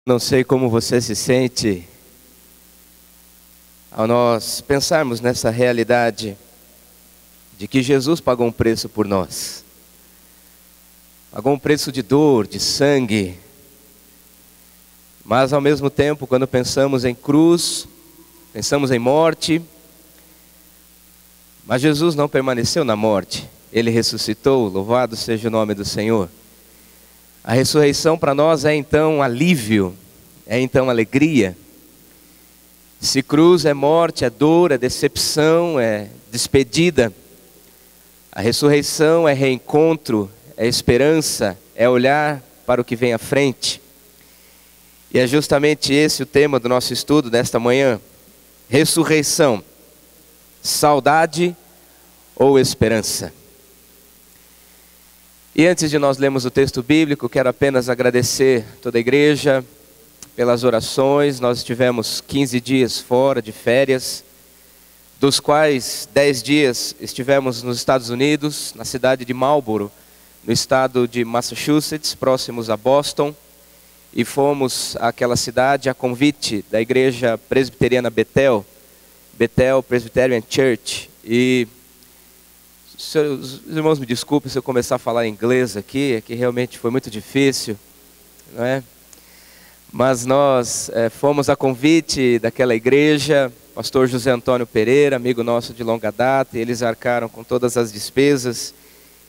Não sei como você se sente ao nós pensarmos nessa realidade de que Jesus pagou um preço por nós. Pagou um preço de dor, de sangue. Mas ao mesmo tempo, quando pensamos em cruz, pensamos em morte. Mas Jesus não permaneceu na morte. Ele ressuscitou, louvado seja o nome do Senhor. A ressurreição para nós é então alívio, é então alegria. Se cruz é morte, é dor, é decepção, é despedida. A ressurreição é reencontro, é esperança, é olhar para o que vem à frente. E é justamente esse o tema do nosso estudo desta manhã. Ressurreição, saudade ou esperança? E antes de nós lermos o texto bíblico, quero apenas agradecer toda a igreja pelas orações. Nós estivemos 15 dias fora de férias, dos quais 10 dias estivemos nos Estados Unidos, na cidade de Marlborough, no estado de Massachusetts, próximos a Boston. E fomos àquela cidade a convite da igreja presbiteriana Bethel Presbyterian Church. E os irmãos me desculpem se eu começar a falar inglês aqui, é que realmente foi muito difícil, não é? Mas nós fomos a convite daquela igreja, pastor José Antônio Pereira, amigo nosso de longa data, e eles arcaram com todas as despesas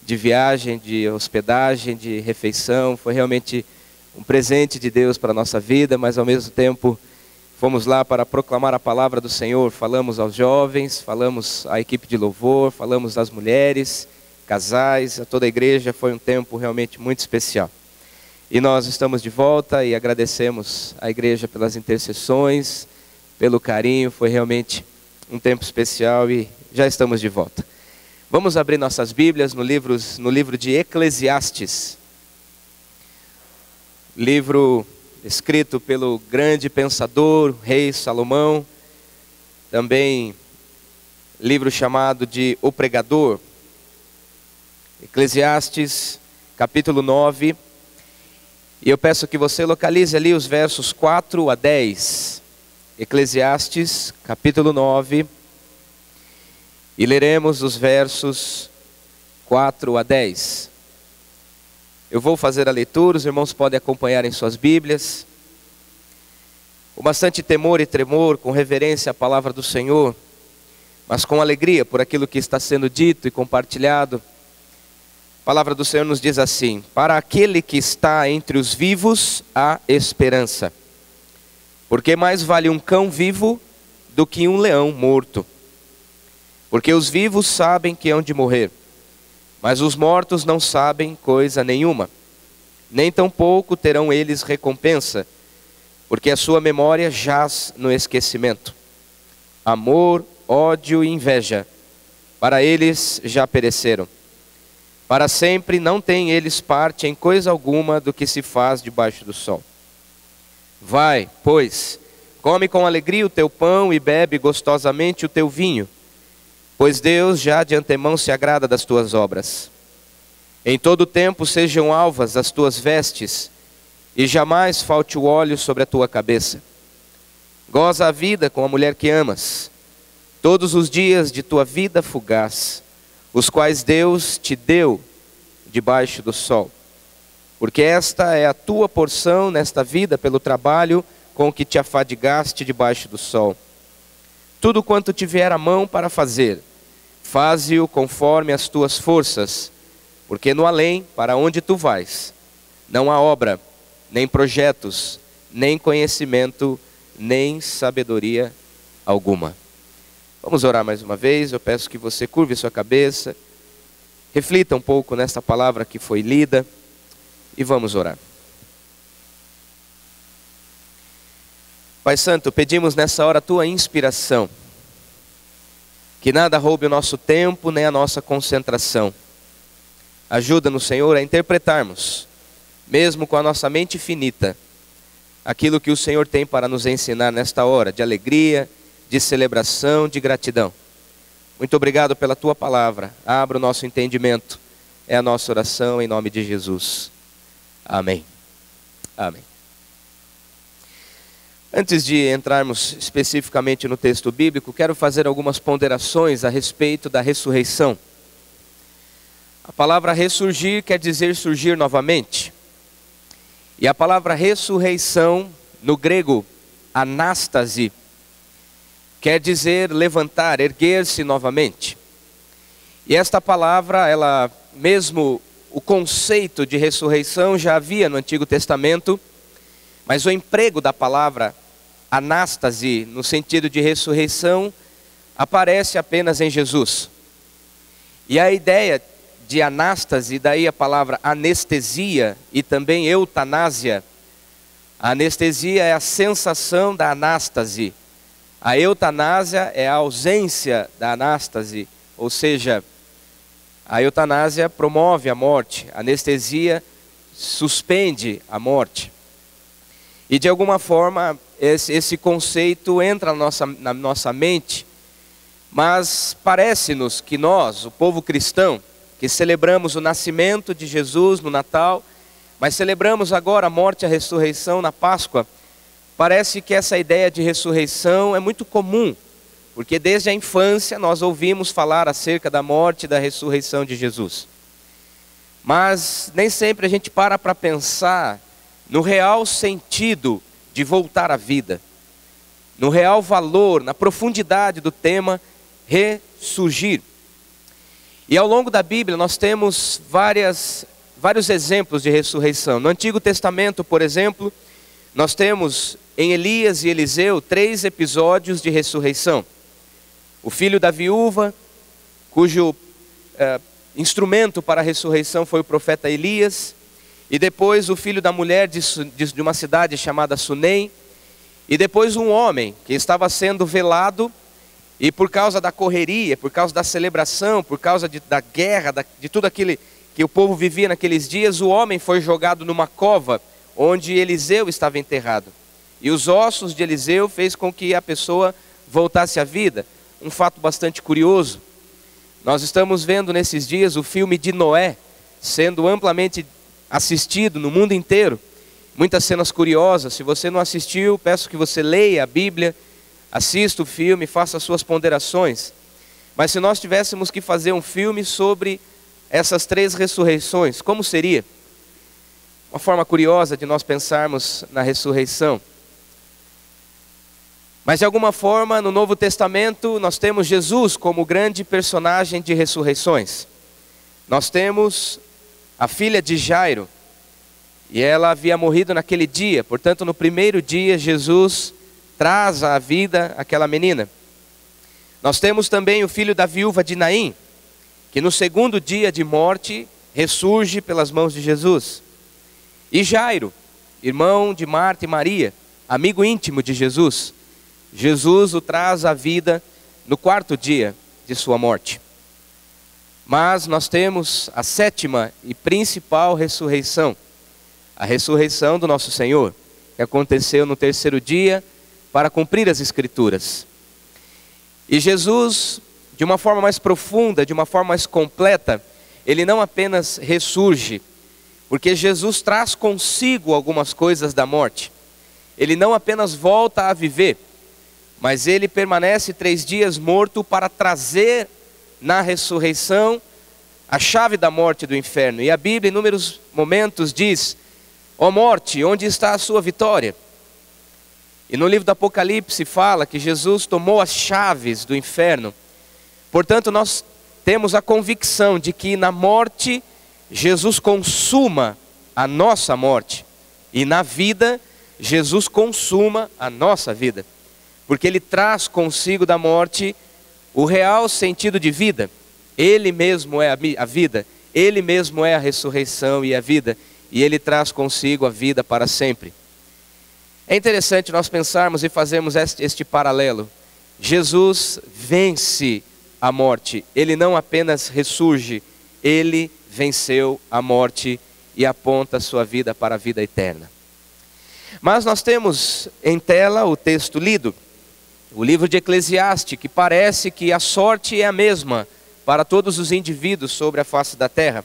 de viagem, de hospedagem, de refeição. Foi realmente um presente de Deus para a nossa vida, mas ao mesmo tempo fomos lá para proclamar a palavra do Senhor. Falamos aos jovens, falamos à equipe de louvor, falamos às mulheres, casais, a toda a igreja. Foi um tempo realmente muito especial. E nós estamos de volta e agradecemos à igreja pelas intercessões, pelo carinho. Foi realmente um tempo especial e já estamos de volta. Vamos abrir nossas Bíblias no livro de Eclesiastes. Livro escrito pelo grande pensador, rei Salomão. Também livro chamado de O Pregador. Eclesiastes, capítulo 9. E eu peço que você localize ali os versos 4 a 10. Eclesiastes, capítulo 9. E leremos os versos 4 a 10. Eu vou fazer a leitura, os irmãos podem acompanhar em suas Bíblias. Com bastante temor e tremor, com reverência à palavra do Senhor, mas com alegria por aquilo que está sendo dito e compartilhado. A palavra do Senhor nos diz assim: para aquele que está entre os vivos há esperança, porque mais vale um cão vivo do que um leão morto. Porque os vivos sabem que hão de morrer, mas os mortos não sabem coisa nenhuma, nem tampouco terão eles recompensa, porque a sua memória jaz no esquecimento. Amor, ódio e inveja, para eles já pereceram. Para sempre não têm eles parte em coisa alguma do que se faz debaixo do sol. Vai, pois, come com alegria o teu pão e bebe gostosamente o teu vinho, pois Deus já de antemão se agrada das tuas obras. Em todo tempo sejam alvas as tuas vestes, e jamais falte o óleo sobre a tua cabeça. Goza a vida com a mulher que amas, todos os dias de tua vida fugaz, os quais Deus te deu debaixo do sol. Porque esta é a tua porção nesta vida pelo trabalho com que te afadigaste debaixo do sol. Tudo quanto te vier à mão para fazer, faze-o conforme as tuas forças, porque no além, para onde tu vais, não há obra, nem projetos, nem conhecimento, nem sabedoria alguma. Vamos orar mais uma vez. Eu peço que você curve sua cabeça, reflita um pouco nesta palavra que foi lida e vamos orar. Pai Santo, pedimos nessa hora a tua inspiração, que nada roube o nosso tempo, nem a nossa concentração. Ajuda-nos, Senhor, a interpretarmos, mesmo com a nossa mente finita, aquilo que o Senhor tem para nos ensinar nesta hora, de alegria, de celebração, de gratidão. Muito obrigado pela tua palavra. Abra o nosso entendimento. É a nossa oração em nome de Jesus. Amém. Amém. Antes de entrarmos especificamente no texto bíblico, quero fazer algumas ponderações a respeito da ressurreição. A palavra ressurgir quer dizer surgir novamente. E a palavra ressurreição, no grego, anástase, quer dizer levantar, erguer-se novamente. E esta palavra, mesmo o conceito de ressurreição já havia no Antigo Testamento, mas o emprego da palavra anástase, no sentido de ressurreição, aparece apenas em Jesus. E a ideia de anástase, daí a palavra anestesia e também eutanásia. A anestesia é a sensação da anástase. A eutanásia é a ausência da anástase, ou seja, a eutanásia promove a morte, a anestesia suspende a morte. E de alguma forma esse conceito entra na nossa mente, mas parece-nos que nós, o povo cristão, que celebramos o nascimento de Jesus no Natal, mas celebramos agora a morte e a ressurreição na Páscoa, parece que essa ideia de ressurreição é muito comum, porque desde a infância nós ouvimos falar acerca da morte e da ressurreição de Jesus. Mas nem sempre a gente para pensar no real sentido de voltar à vida, no real valor, na profundidade do tema ressurgir. E ao longo da Bíblia nós temos vários exemplos de ressurreição. No Antigo Testamento, por exemplo, nós temos em Elias e Eliseu 3 episódios de ressurreição. O filho da viúva, cujo instrumento para a ressurreição foi o profeta Elias, e depois o filho da mulher de uma cidade chamada Sunem, e depois um homem que estava sendo velado, e por causa da correria, por causa da celebração, por causa da guerra, de tudo aquilo que o povo vivia naqueles dias, o homem foi jogado numa cova onde Eliseu estava enterrado. E os ossos de Eliseu fez com que a pessoa voltasse à vida. Um fato bastante curioso. Nós estamos vendo nesses dias o filme de Noé sendo amplamente assistido no mundo inteiro. Muitas cenas curiosas. Se você não assistiu, peço que você leia a Bíblia, assista o filme, faça as suas ponderações. Mas se nós tivéssemos que fazer um filme sobre essas 3 ressurreições, como seria? Uma forma curiosa de nós pensarmos na ressurreição. Mas de alguma forma, no Novo Testamento, nós temos Jesus como grande personagem de ressurreições. Nós temos a filha de Jairo, e ela havia morrido naquele dia, portanto no primeiro dia Jesus traz à vida aquela menina. Nós temos também o filho da viúva de Naim, que no segundo dia de morte ressurge pelas mãos de Jesus. E Jairo, irmão de Marta e Maria, amigo íntimo de Jesus, Jesus o traz à vida no 4º dia de sua morte. Mas nós temos a 7ª e principal ressurreição, a ressurreição do nosso Senhor, que aconteceu no 3º dia para cumprir as Escrituras. E Jesus, de uma forma mais profunda, de uma forma mais completa, ele não apenas ressurge, porque Jesus traz consigo algumas coisas da morte. Ele não apenas volta a viver, mas ele permanece 3 dias morto para trazer na ressurreição a chave da morte e do inferno. E a Bíblia em inúmeros momentos diz: ó morte, onde está a sua vitória? E no livro do Apocalipse fala que Jesus tomou as chaves do inferno. Portanto, nós temos a convicção de que na morte Jesus consuma a nossa morte, e na vida Jesus consuma a nossa vida, porque ele traz consigo da morte o real sentido de vida. Ele mesmo é a vida, ele mesmo é a ressurreição e a vida, e ele traz consigo a vida para sempre. É interessante nós pensarmos e fazermos este paralelo. Jesus vence a morte, ele não apenas ressurge, ele venceu a morte e aponta a sua vida para a vida eterna. Mas nós temos em tela o texto lido, o livro de Eclesiastes, que parece que a sorte é a mesma para todos os indivíduos sobre a face da terra.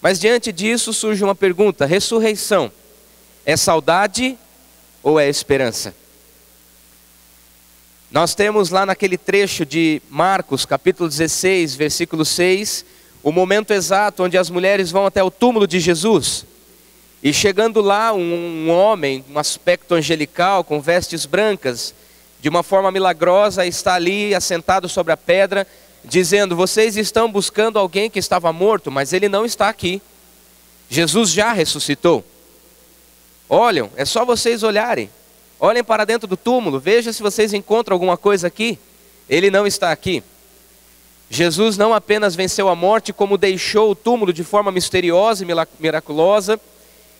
Mas diante disso surge uma pergunta: ressurreição é saudade ou é esperança? Nós temos lá naquele trecho de Marcos, capítulo 16, versículo 6, o momento exato onde as mulheres vão até o túmulo de Jesus. E chegando lá, um homem, um aspecto angelical, com vestes brancas, de uma forma milagrosa, está ali assentado sobre a pedra, dizendo: vocês estão buscando alguém que estava morto, mas ele não está aqui. Jesus já ressuscitou. Olham, é só vocês olharem. Olhem para dentro do túmulo, vejam se vocês encontram alguma coisa aqui. Ele não está aqui. Jesus não apenas venceu a morte, como deixou o túmulo de forma misteriosa e miraculosa,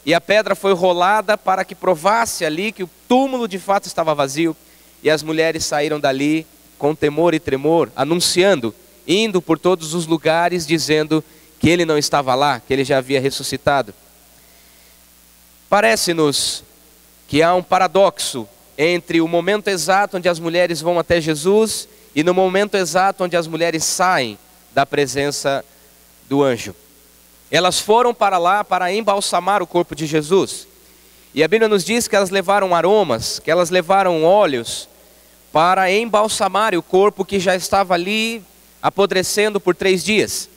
e a pedra foi rolada para que provasse ali que o túmulo de fato estava vazio, e as mulheres saíram dali com temor e tremor, anunciando, indo por todos os lugares, dizendo que ele não estava lá, que ele já havia ressuscitado. Parece-nos que há um paradoxo entre o momento exato onde as mulheres vão até Jesus e no momento exato onde as mulheres saem da presença do anjo. Elas foram para lá para embalsamar o corpo de Jesus. E a Bíblia nos diz que elas levaram aromas, que elas levaram óleos para embalsamar o corpo que já estava ali apodrecendo por 3 dias.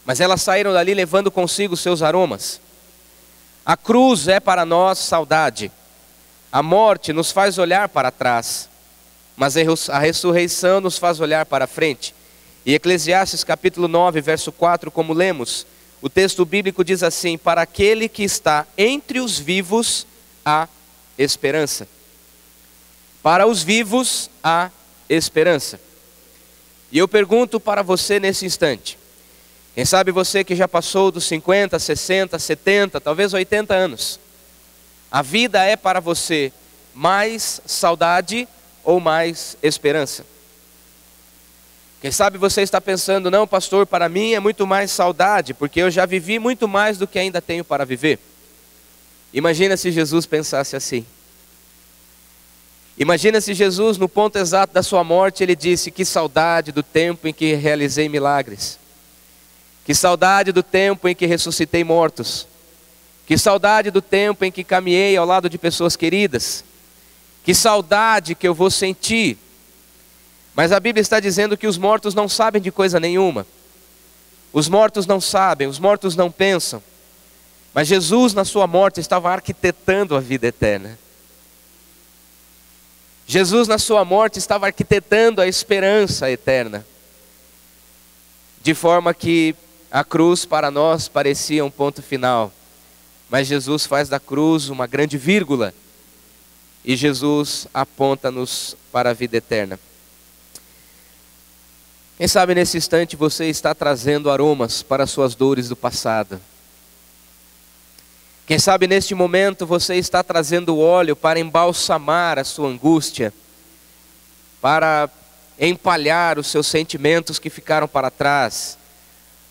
Mas elas saíram dali levando consigo seus aromas. A cruz é para nós saudade. A morte nos faz olhar para trás, mas a ressurreição nos faz olhar para frente. E Eclesiastes capítulo 9, verso 4, como lemos, o texto bíblico diz assim: para aquele que está entre os vivos há esperança. Para os vivos há esperança. E eu pergunto para você nesse instante, quem sabe você que já passou dos 50, 60, 70, talvez 80 anos, a vida é para você mais saudade ou mais esperança? Quem sabe você está pensando: não, pastor, para mim é muito mais saudade, porque eu já vivi muito mais do que ainda tenho para viver. Imagina se Jesus pensasse assim. Imagina se Jesus, no ponto exato da sua morte, ele disse: que saudade do tempo em que realizei milagres. Que saudade do tempo em que ressuscitei mortos. Que saudade do tempo em que caminhei ao lado de pessoas queridas. Que saudade que eu vou sentir. Mas a Bíblia está dizendo que os mortos não sabem de coisa nenhuma. Os mortos não sabem, os mortos não pensam. Mas Jesus, na sua morte, estava arquitetando a vida eterna. Jesus, na sua morte, estava arquitetando a esperança eterna. De forma que a cruz para nós parecia um ponto final. Mas Jesus faz da cruz uma grande vírgula. E Jesus aponta-nos para a vida eterna. Quem sabe nesse instante você está trazendo aromas para as suas dores do passado. Quem sabe neste momento você está trazendo óleo para embalsamar a sua angústia, para empalhar os seus sentimentos que ficaram para trás,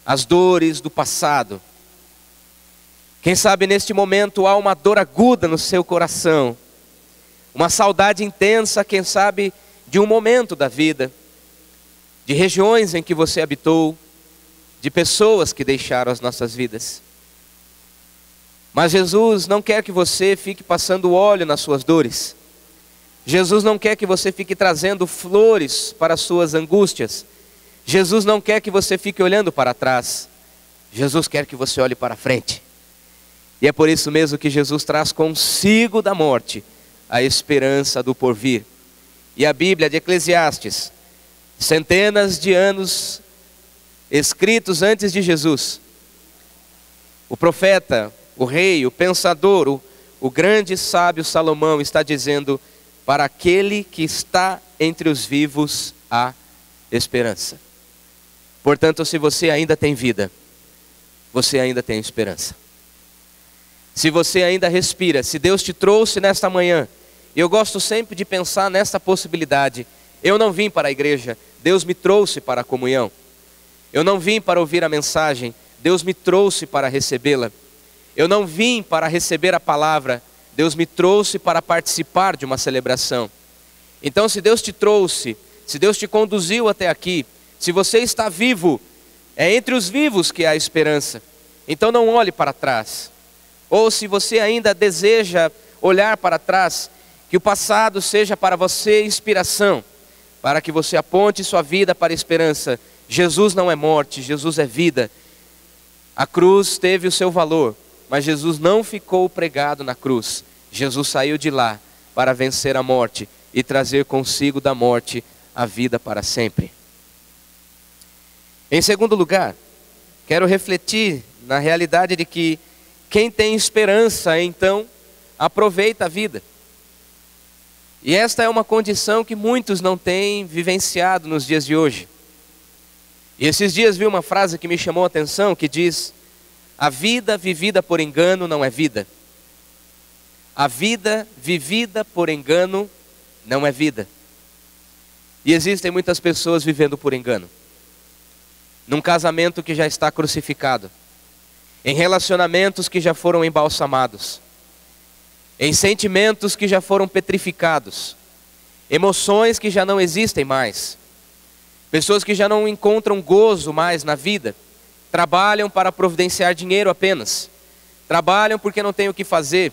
as dores do passado. Quem sabe neste momento há uma dor aguda no seu coração, uma saudade intensa, quem sabe, de um momento da vida, de regiões em que você habitou, de pessoas que deixaram as nossas vidas. Mas Jesus não quer que você fique passando óleo nas suas dores. Jesus não quer que você fique trazendo flores para as suas angústias. Jesus não quer que você fique olhando para trás. Jesus quer que você olhe para frente. E é por isso mesmo que Jesus traz consigo da morte a esperança do porvir. E a Bíblia de Eclesiastes, centenas de anos escritos antes de Jesus, o profeta, o rei, o pensador, o grande sábio Salomão está dizendo: para aquele que está entre os vivos há esperança. Portanto, se você ainda tem vida, você ainda tem esperança. Se você ainda respira, se Deus te trouxe nesta manhã, eu gosto sempre de pensar nessa possibilidade. Eu não vim para a igreja, Deus me trouxe para a comunhão. Eu não vim para ouvir a mensagem, Deus me trouxe para recebê-la. Eu não vim para receber a palavra, Deus me trouxe para participar de uma celebração. Então, se Deus te trouxe, se Deus te conduziu até aqui, se você está vivo, é entre os vivos que há esperança. Então não olhe para trás. Ou se você ainda deseja olhar para trás, que o passado seja para você inspiração. para que você aponte sua vida para a esperança. Jesus não é morte, Jesus é vida. A cruz teve o seu valor, mas Jesus não ficou pregado na cruz. Jesus saiu de lá para vencer a morte e trazer consigo da morte a vida para sempre. Em segundo lugar, quero refletir na realidade de que quem tem esperança, então, aproveita a vida. E esta é uma condição que muitos não têm vivenciado nos dias de hoje. E esses dias vi uma frase que me chamou a atenção, que diz: a vida vivida por engano não é vida. A vida vivida por engano não é vida. E existem muitas pessoas vivendo por engano. Num casamento que já está crucificado, em relacionamentos que já foram embalsamados, em sentimentos que já foram petrificados, emoções que já não existem mais, pessoas que já não encontram gozo mais na vida, trabalham para providenciar dinheiro apenas, trabalham porque não têm o que fazer,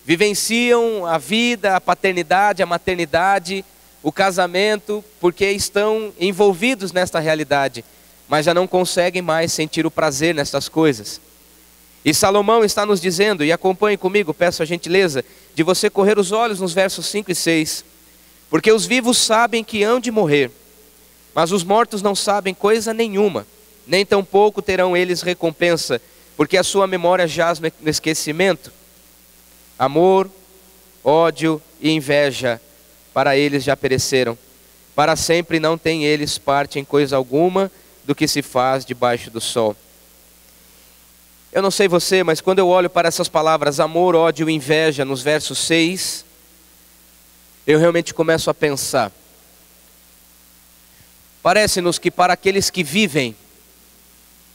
vivenciam a vida, a paternidade, a maternidade, o casamento, porque estão envolvidos nesta realidade, mas já não conseguem mais sentir o prazer nestas coisas. E Salomão está nos dizendo, e acompanhe comigo, peço a gentileza de você correr os olhos nos versos 5 e 6. Porque os vivos sabem que hão de morrer, mas os mortos não sabem coisa nenhuma, nem tampouco terão eles recompensa, porque a sua memória jaz no esquecimento. Amor, ódio e inveja, para eles já pereceram. Para sempre não têm eles parte em coisa alguma do que se faz debaixo do sol. Eu não sei você, mas quando eu olho para essas palavras amor, ódio e inveja nos versos 6, eu realmente começo a pensar. Parece-nos que para aqueles que vivem,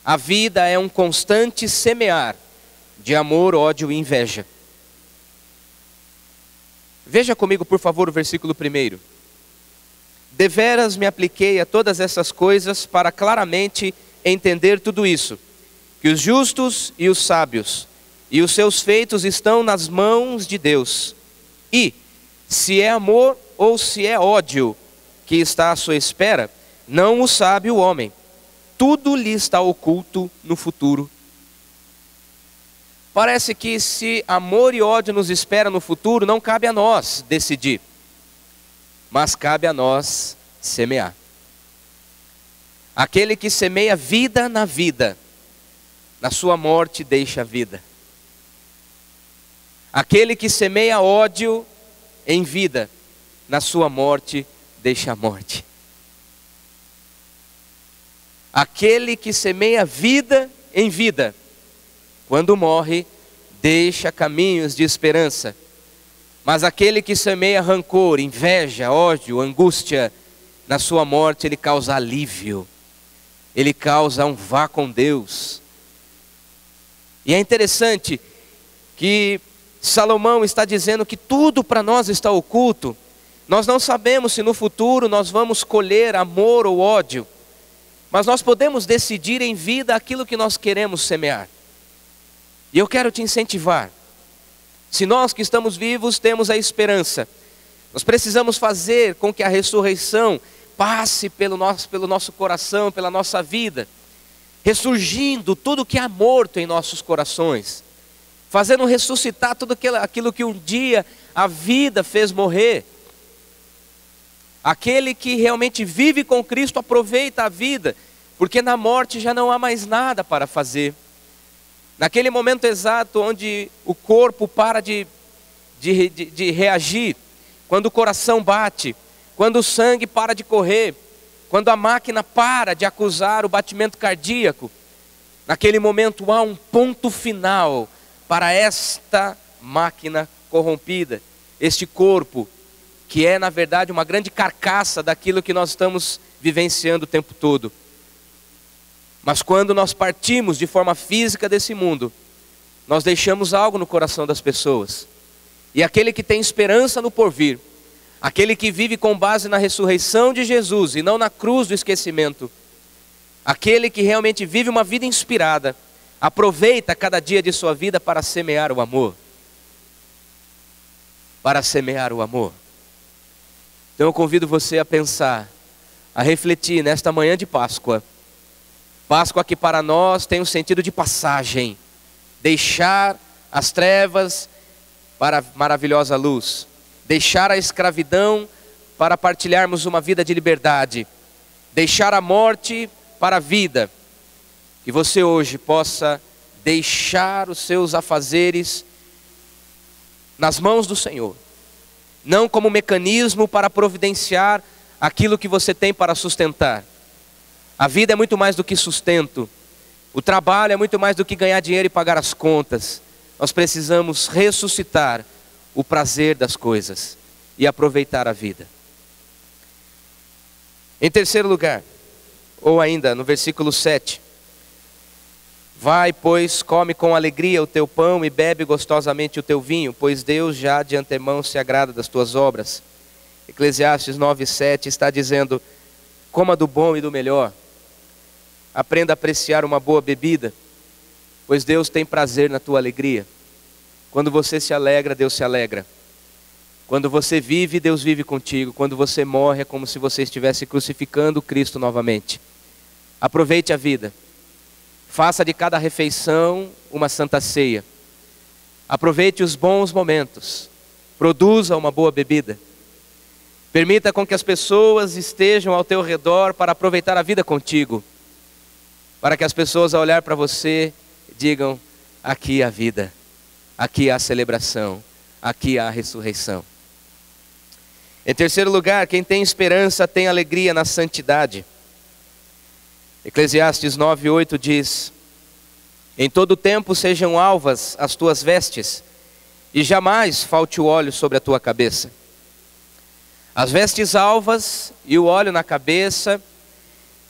a vida é um constante semear de amor, ódio e inveja. Veja comigo, por favor, o versículo 1. Deveras me apliquei a todas essas coisas para claramente entender tudo isso, que os justos e os sábios e os seus feitos estão nas mãos de Deus. E, se é amor ou se é ódio que está à sua espera, não o sabe o homem. Tudo lhe está oculto no futuro. Parece que se amor e ódio nos espera no futuro, não cabe a nós decidir, mas cabe a nós semear. Aquele que semeia vida na vida, na sua morte deixa a vida. Aquele que semeia ódio em vida, na sua morte deixa a morte. Aquele que semeia vida em vida, quando morre, deixa caminhos de esperança. Mas aquele que semeia rancor, inveja, ódio, angústia, na sua morte ele causa alívio. Ele causa um vá com Deus. E é interessante que Salomão está dizendo que tudo para nós está oculto. Nós não sabemos se no futuro nós vamos colher amor ou ódio, mas nós podemos decidir em vida aquilo que nós queremos semear. E eu quero te incentivar. Se nós que estamos vivos temos a esperança, nós precisamos fazer com que a ressurreição passe pelo nosso coração, pela nossa vida, ressurgindo tudo que há morto em nossos corações, fazendo ressuscitar tudo aquilo que um dia a vida fez morrer. Aquele que realmente vive com Cristo aproveita a vida, porque na morte já não há mais nada para fazer. Naquele momento exato onde o corpo para de reagir, quando o coração bate, quando o sangue para de correr, quando a máquina para de acusar o batimento cardíaco, naquele momento há um ponto final para esta máquina corrompida, este corpo, que é na verdade uma grande carcaça daquilo que nós estamos vivenciando o tempo todo. Mas quando nós partimos de forma física desse mundo, nós deixamos algo no coração das pessoas. E aquele que tem esperança no porvir, aquele que vive com base na ressurreição de Jesus e não na cruz do esquecimento, aquele que realmente vive uma vida inspirada, aproveita cada dia de sua vida para semear o amor. Para semear o amor. Então eu convido você a pensar, a refletir nesta manhã de Páscoa. Páscoa que para nós tem um sentido de passagem. Deixar as trevas para a maravilhosa luz. Deixar a escravidão para partilharmos uma vida de liberdade. Deixar a morte para a vida. Que você hoje possa deixar os seus afazeres nas mãos do Senhor. Não como mecanismo para providenciar aquilo que você tem para sustentar. A vida é muito mais do que sustento. O trabalho é muito mais do que ganhar dinheiro e pagar as contas. Nós precisamos ressuscitar o prazer das coisas e aproveitar a vida. Em terceiro lugar, ou ainda no versículo 7. Vai, pois, come com alegria o teu pão e bebe gostosamente o teu vinho, pois Deus já de antemão se agrada das tuas obras. Eclesiastes 9:7 está dizendo: coma do bom e do melhor. Aprenda a apreciar uma boa bebida, pois Deus tem prazer na tua alegria. Quando você se alegra, Deus se alegra. Quando você vive, Deus vive contigo. Quando você morre, é como se você estivesse crucificando Cristo novamente. Aproveite a vida. Faça de cada refeição uma santa ceia. Aproveite os bons momentos. Produza uma boa bebida. Permita com que as pessoas estejam ao teu redor para aproveitar a vida contigo. Para que as pessoas ao olhar para você digam: aqui há vida, aqui há celebração, aqui há ressurreição. Em terceiro lugar, quem tem esperança tem alegria na santidade. Eclesiastes 9:8 diz: em todo tempo sejam alvas as tuas vestes, e jamais falte o óleo sobre a tua cabeça. As vestes alvas e o óleo na cabeça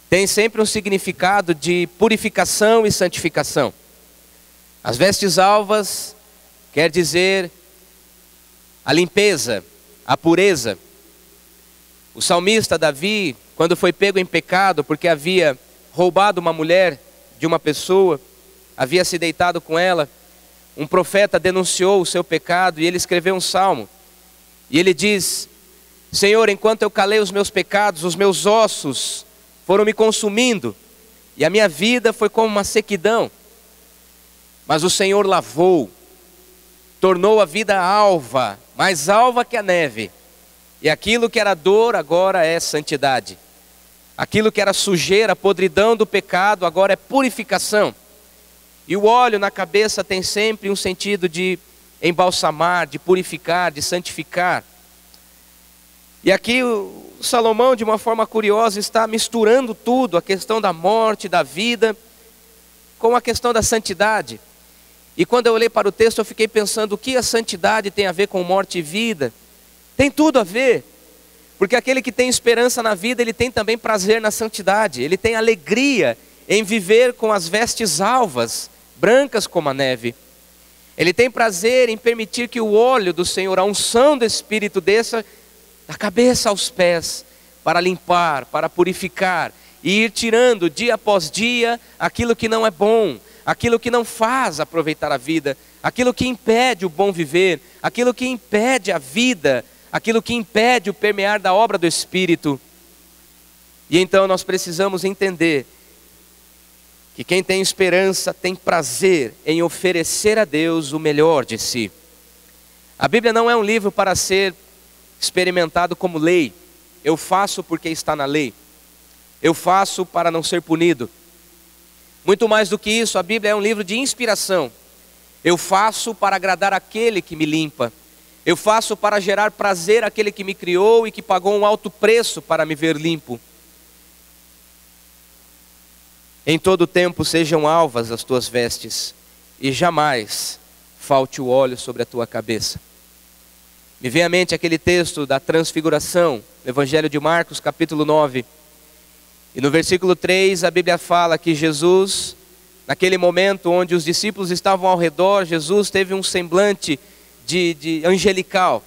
tem sempre um significado de purificação e santificação. As vestes alvas quer dizer a limpeza, a pureza. O salmista Davi, quando foi pego em pecado porque havia roubado uma mulher de uma pessoa, havia se deitado com ela, um profeta denunciou o seu pecado e ele escreveu um salmo. E ele diz: Senhor, enquanto eu calei os meus pecados, os meus ossos foram me consumindo, e a minha vida foi como uma sequidão. Mas o Senhor lavou, tornou a vida alva, mais alva que a neve. E aquilo que era dor agora é santidade. Aquilo que era sujeira, podridão do pecado, agora é purificação. E o óleo na cabeça tem sempre um sentido de embalsamar, de purificar, de santificar. E aqui o Salomão, de uma forma curiosa, está misturando tudo, a questão da morte, da vida, com a questão da santidade. E quando eu olhei para o texto, eu fiquei pensando: o que a santidade tem a ver com morte e vida? Tem tudo a ver. Porque aquele que tem esperança na vida, ele tem também prazer na santidade. Ele tem alegria em viver com as vestes alvas, brancas como a neve. Ele tem prazer em permitir que o óleo do Senhor, a unção do Espírito, desça da cabeça aos pés, para limpar, para purificar, e ir tirando dia após dia aquilo que não é bom, aquilo que não faz aproveitar a vida, aquilo que impede o bom viver, aquilo que impede a vida, aquilo que impede o permear da obra do Espírito. E então nós precisamos entender que quem tem esperança tem prazer em oferecer a Deus o melhor de si. A Bíblia não é um livro para ser experimentado como lei. Eu faço porque está na lei. Eu faço para não ser punido. Muito mais do que isso, a Bíblia é um livro de inspiração. Eu faço para agradar aquele que me limpa. Eu faço para gerar prazer àquele que me criou e que pagou um alto preço para me ver limpo. Em todo tempo sejam alvas as tuas vestes, e jamais falte o óleo sobre a tua cabeça. Me vem à mente aquele texto da transfiguração, no Evangelho de Marcos, capítulo 9. E no versículo 3 a Bíblia fala que Jesus, naquele momento onde os discípulos estavam ao redor, Jesus teve um semblante de angelical.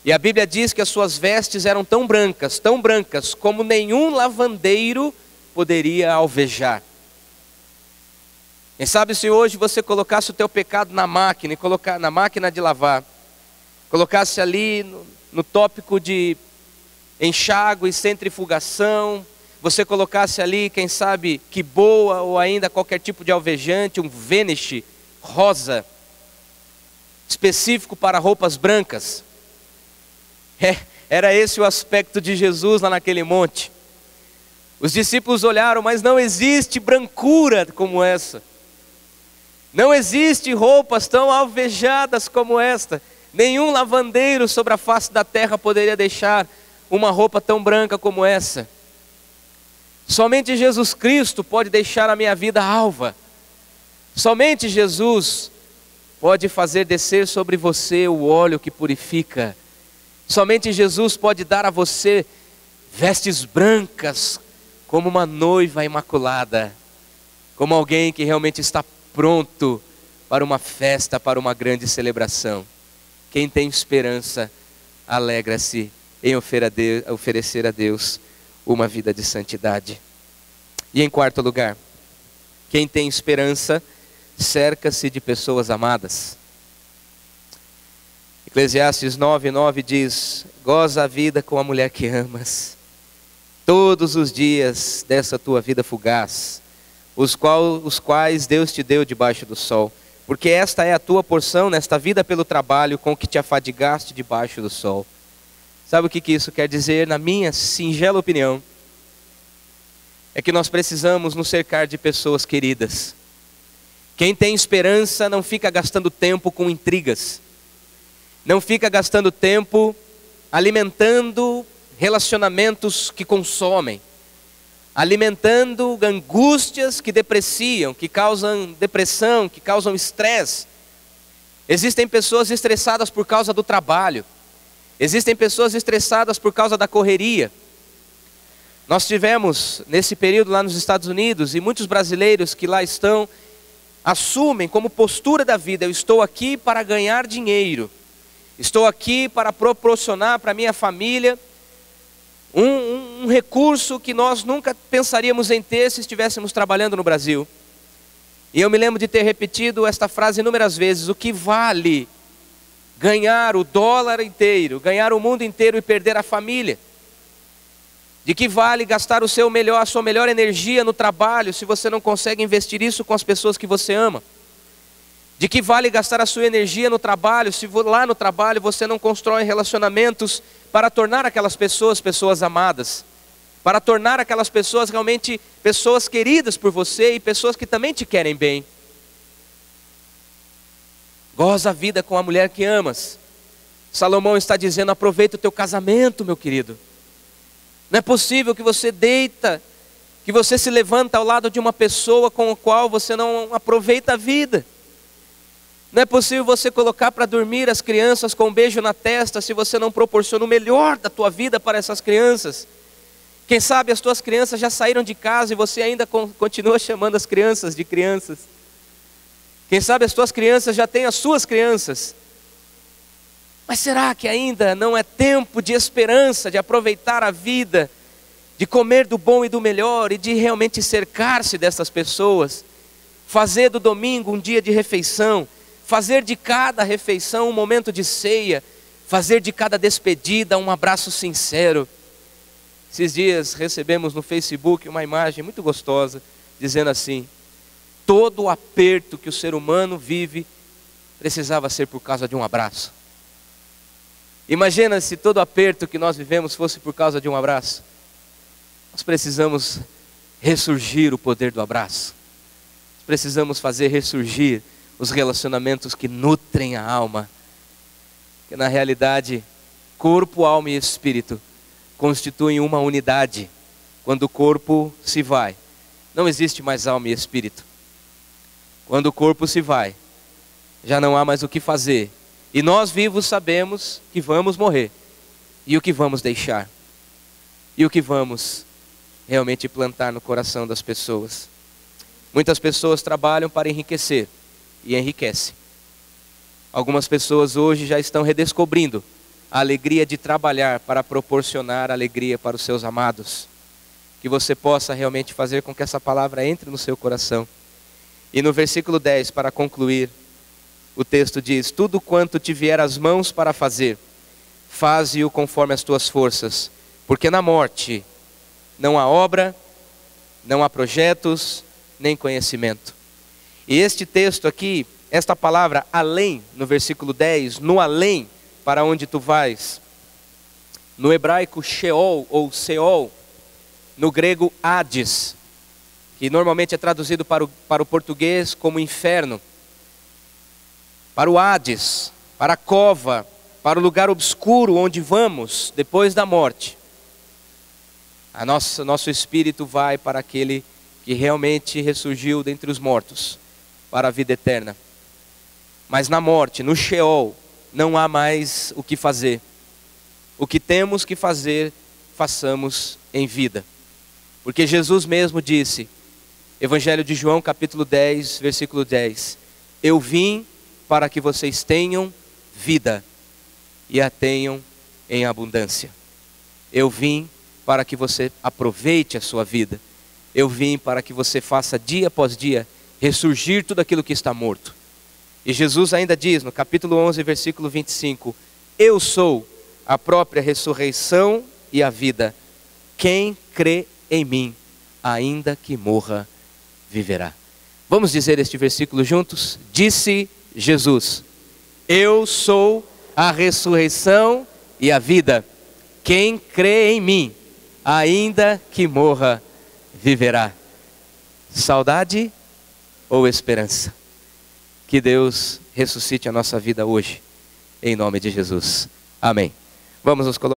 E a Bíblia diz que as suas vestes eram tão brancas como nenhum lavandeiro poderia alvejar. Quem sabe se hoje você colocasse o teu pecado na máquina, e colocar na máquina de lavar, colocasse ali no tópico de enxágue, centrifugação, você colocasse ali, quem sabe, que boa ou ainda qualquer tipo de alvejante, um Vanish rosa, específico para roupas brancas. Era esse o aspecto de Jesus lá naquele monte. Os discípulos olharam, mas não existe brancura como essa. Não existe roupas tão alvejadas como esta. Nenhum lavandeiro sobre a face da terra poderia deixar uma roupa tão branca como essa. Somente Jesus Cristo pode deixar a minha vida alva. Somente Jesus pode fazer descer sobre você o óleo que purifica. Somente Jesus pode dar a você vestes brancas, como uma noiva imaculada, como alguém que realmente está pronto para uma festa, para uma grande celebração. Quem tem esperança, alegra-se em oferecer a Deus uma vida de santidade. E em quarto lugar, quem tem esperança, cerca-se de pessoas amadas. Eclesiastes 9:9 diz: goza a vida com a mulher que amas, todos os dias dessa tua vida fugaz, os quais Deus te deu debaixo do sol, porque esta é a tua porção nesta vida pelo trabalho com que te afadigaste debaixo do sol. Sabe o que isso quer dizer? Na minha singela opinião, é que nós precisamos nos cercar de pessoas queridas. Quem tem esperança não fica gastando tempo com intrigas, não fica gastando tempo alimentando relacionamentos que consomem, alimentando angústias que depreciam, que causam depressão, que causam estresse. Existem pessoas estressadas por causa do trabalho, existem pessoas estressadas por causa da correria. Nós tivemos nesse período lá nos Estados Unidos, e muitos brasileiros que lá estão, assumem como postura da vida: eu estou aqui para ganhar dinheiro, estou aqui para proporcionar para minha família um recurso que nós nunca pensaríamos em ter se estivéssemos trabalhando no Brasil. E eu me lembro de ter repetido esta frase inúmeras vezes: o que vale ganhar o dólar inteiro, ganhar o mundo inteiro e perder a família? De que vale gastar a sua melhor energia no trabalho se você não consegue investir isso com as pessoas que você ama? De que vale gastar a sua energia no trabalho se lá no trabalho você não constrói relacionamentos para tornar aquelas pessoas pessoas amadas, para tornar aquelas pessoas realmente pessoas queridas por você e pessoas que também te querem bem? Goza a vida com a mulher que amas. Salomão está dizendo: aproveita o teu casamento, meu querido. Não é possível que você deita, que você se levanta ao lado de uma pessoa com a qual você não aproveita a vida. Não é possível você colocar para dormir as crianças com um beijo na testa se você não proporciona o melhor da tua vida para essas crianças. Quem sabe as tuas crianças já saíram de casa e você ainda continua chamando as crianças de crianças. Quem sabe as tuas crianças já têm as suas crianças. Mas será que ainda não é tempo de esperança, de aproveitar a vida, de comer do bom e do melhor e de realmente cercar-se dessas pessoas? Fazer do domingo um dia de refeição, fazer de cada refeição um momento de ceia, fazer de cada despedida um abraço sincero. Esses dias recebemos no Facebook uma imagem muito gostosa, dizendo assim: todo o aperto que o ser humano vive precisava ser por causa de um abraço. Imagina se todo o aperto que nós vivemos fosse por causa de um abraço. Nós precisamos ressurgir o poder do abraço. Nós precisamos fazer ressurgir os relacionamentos que nutrem a alma. Que na realidade, corpo, alma e espírito constituem uma unidade. Quando o corpo se vai, não existe mais alma e espírito. Quando o corpo se vai, já não há mais o que fazer. E nós vivos sabemos que vamos morrer. E o que vamos deixar? E o que vamos realmente plantar no coração das pessoas? Muitas pessoas trabalham para enriquecer e enriquecem. Algumas pessoas hoje já estão redescobrindo a alegria de trabalhar para proporcionar alegria para os seus amados. Que você possa realmente fazer com que essa palavra entre no seu coração. E no versículo 10, para concluir, o texto diz: tudo quanto te vier às mãos para fazer, faze-o conforme as tuas forças, Porque na morte não há obra, não há projetos, nem conhecimento. E este texto aqui, esta palavra além, no versículo 10, no além, para onde tu vais, no hebraico Sheol ou Seol, no grego Hades, que normalmente é traduzido para o português como inferno, para o Hades, para a cova, para o lugar obscuro onde vamos depois da morte. Nosso espírito vai para aquele que realmente ressurgiu dentre os mortos, para a vida eterna. Mas na morte, no Sheol, não há mais o que fazer. O que temos que fazer, façamos em vida. Porque Jesus mesmo disse, Evangelho de João, capítulo 10, versículo 10, eu vim para que vocês tenham vida e a tenham em abundância. Eu vim para que você aproveite a sua vida. Eu vim para que você faça dia após dia ressurgir tudo aquilo que está morto. E Jesus ainda diz no capítulo 11, versículo 25, eu sou a própria ressurreição e a vida. Quem crê em mim, ainda que morra, viverá. Vamos dizer este versículo juntos? Disse Jesus, eu sou a ressurreição e a vida. Quem crê em mim, ainda que morra, viverá. Saudade ou esperança? Que Deus ressuscite a nossa vida hoje, em nome de Jesus. Amém. Vamos nos colocar.